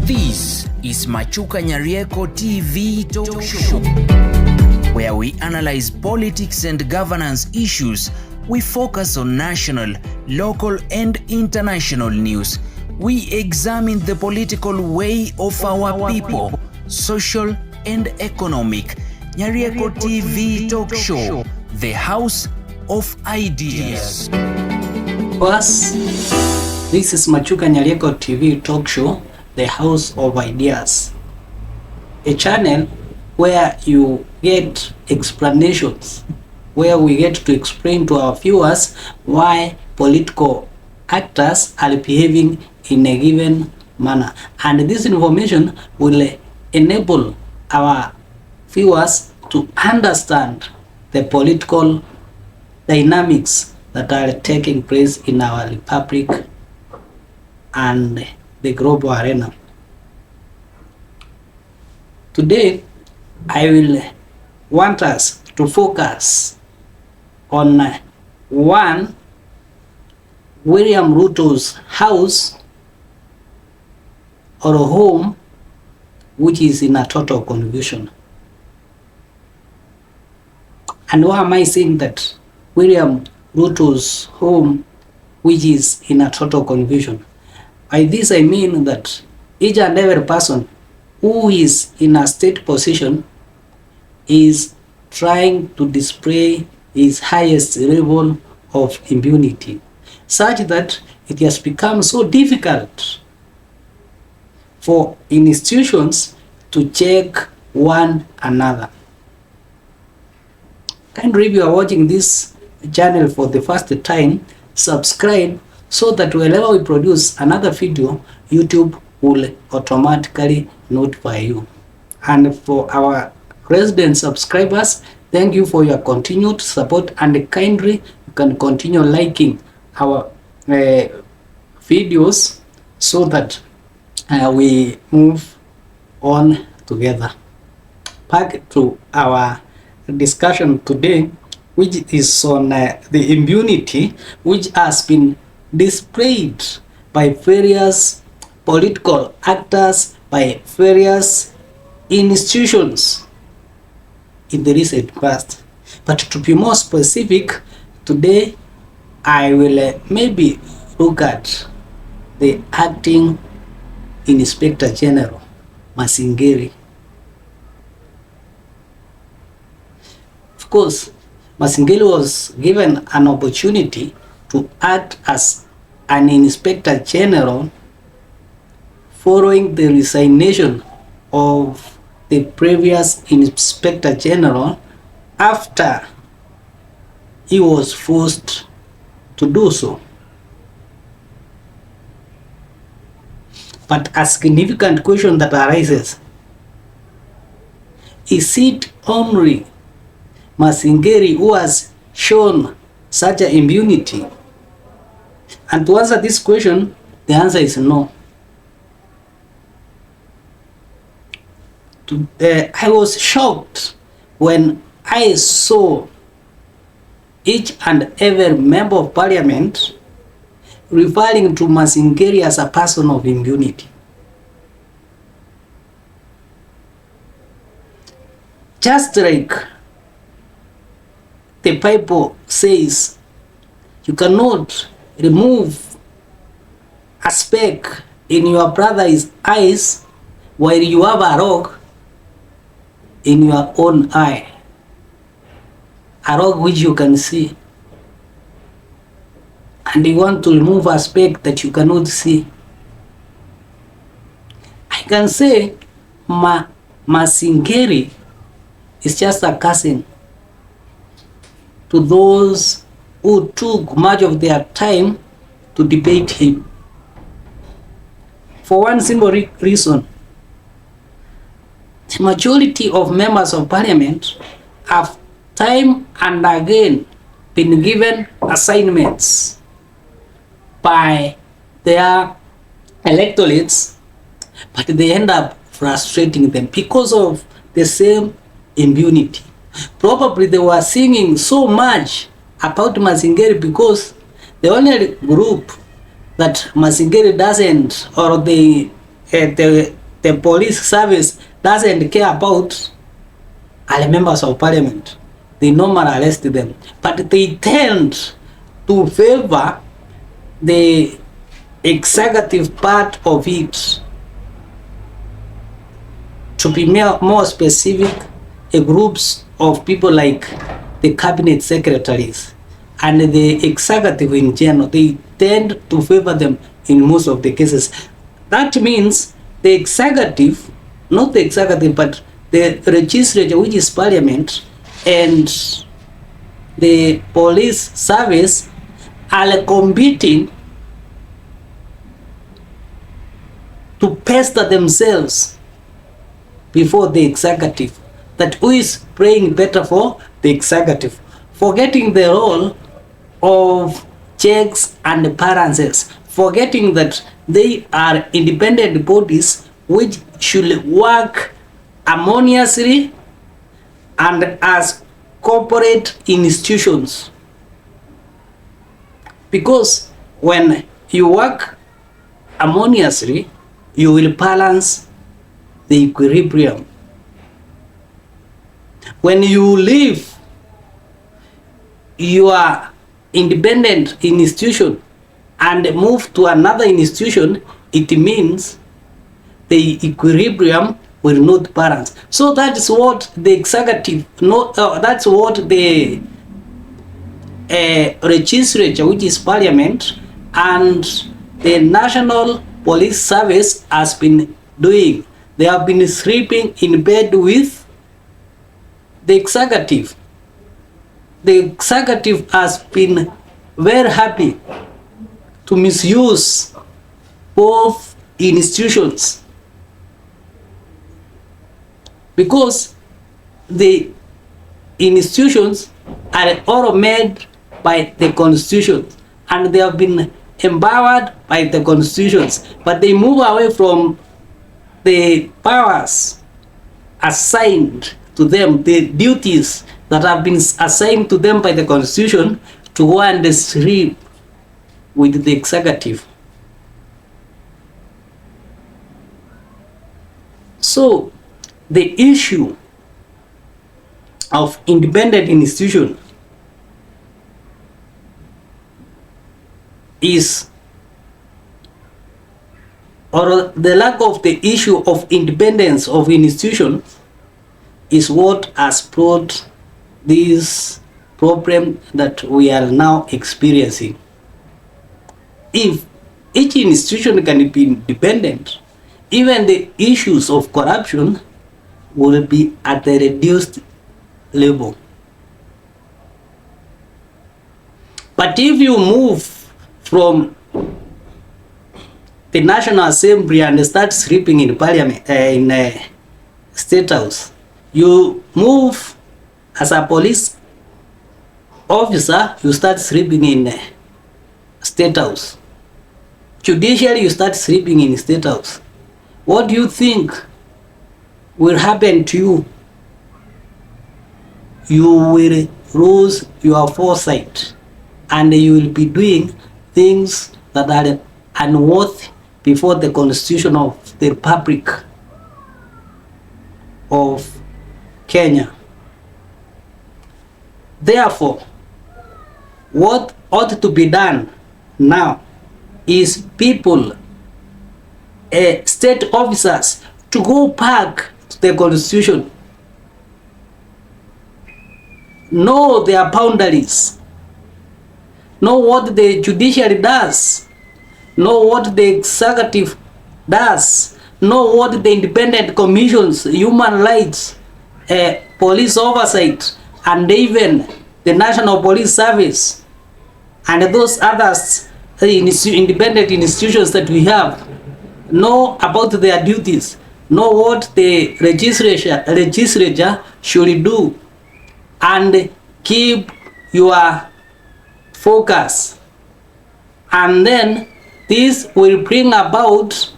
This is Machuka Nyarieko TV Talk Show, where we analyze politics and governance issues. We focus on national, local, and international news. We examine the political way of our people, social and economic. Nyarieko TV Talk Show, the house of ideas. First, this is Machuka Nyarieko TV Talk Show, the house of ideas. A channel where you get explanations, where we get to explain to our viewers why political actors are behaving in a given manner. And this information will enable our viewers to understand the political dynamics that are taking place in our republic and the global arena. Today, I will want us to focus on one, William Ruto's house or home, which is in a total confusion. And why am I saying that William Ruto's home, which is in a total confusion? By this I mean that each and every person who is in a state position is trying to display his highest level of impunity, such that it has become so difficult for institutions to check one another. Kindly, if you are watching this channel for the first time, subscribe so that whenever we produce another video, YouTube will automatically notify you. And for our resident subscribers, thank you for your continued support, and kindly you can continue liking our videos so that we move on together. Back to our discussion today, which is on the impunity which has been displayed by various political actors, by various institutions in the recent past. But to be more specific, today I will maybe look at the acting Inspector General Masingiri. Of course, Masingiri was given an opportunity to act as an Inspector General following the resignation of the previous Inspector General after he was forced to do so. But a significant question that arises: is it only Masingiri who has shown such an impunity? And to answer this question, the answer is no. I was shocked when I saw each and every member of parliament referring to Masingiri as a person of impunity. Just like the Bible says, you cannot remove a speck in your brother's eyes while you have a rock in your own eye. A rock which you can see, and you want to remove a speck that you cannot see. I can say Masingiri is just a cousin to those who took much of their time to debate him. For one simple reason: the majority of members of parliament have time and again been given assignments by their electorates, but they end up frustrating them because of the same impunity. Probably they were singing so much about Masingiri because the only group that Masingiri doesn't, or the the police service doesn't care about are members of parliament. They normally arrest them, but they tend to favor the executive part of it. To be more specific, groups of people like the cabinet secretaries and the executive in general, they tend to favor them in most of the cases. That means the executive, not the executive, but the legislature, which is parliament, and the police service are competing to pester themselves before the executive, that who is praying better for the executive, forgetting the role of checks and balances, forgetting that they are independent bodies which should work harmoniously and as corporate institutions. Because when you work harmoniously, you will balance the equilibrium. When you leave your independent institution and move to another institution, it means the equilibrium will not balance. So that's what the executive, that's what the legislature, which is parliament, and the National Police Service has been doing. They have been sleeping in bed with the executive. The executive has been very happy to misuse both institutions, because the institutions are all made by the constitution and they have been empowered by the constitutions, but they move away from the powers assigned to them, the duties that have been assigned to them by the constitution, to go and sleep with the executive. So the issue of independent institution is, or the lack of the issue of independence of institution is what has brought this problem that we are now experiencing. If each institution can be independent, even the issues of corruption will be at a reduced level. But if you move from the National Assembly and start sleeping in Parliament, in State House, you move as a police officer, you start sleeping in State House. Judiciary, you start sleeping in State House. What do you think will happen to you? You will lose your foresight and you will be doing things that are unworthy before the Constitution of the Republic of Kenya. Therefore, what ought to be done now is people, state officers, to go back to the Constitution, know their boundaries, know what the judiciary does, know what the executive does, know what the independent commissions, human rights, police oversight, and even the National Police Service and those others, independent institutions that we have, know about their duties, know what the legislature should do, and keep your focus. And then this will bring about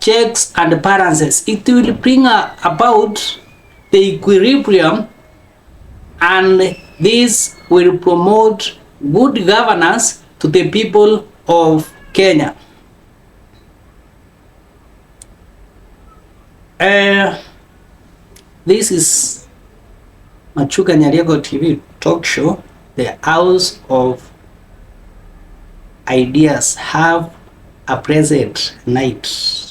checks and balances. It will bring about the equilibrium, and this will promote good governance to the people of Kenya. This is Machuka Nyarieko TV talk show, the house of ideas. Have a present night.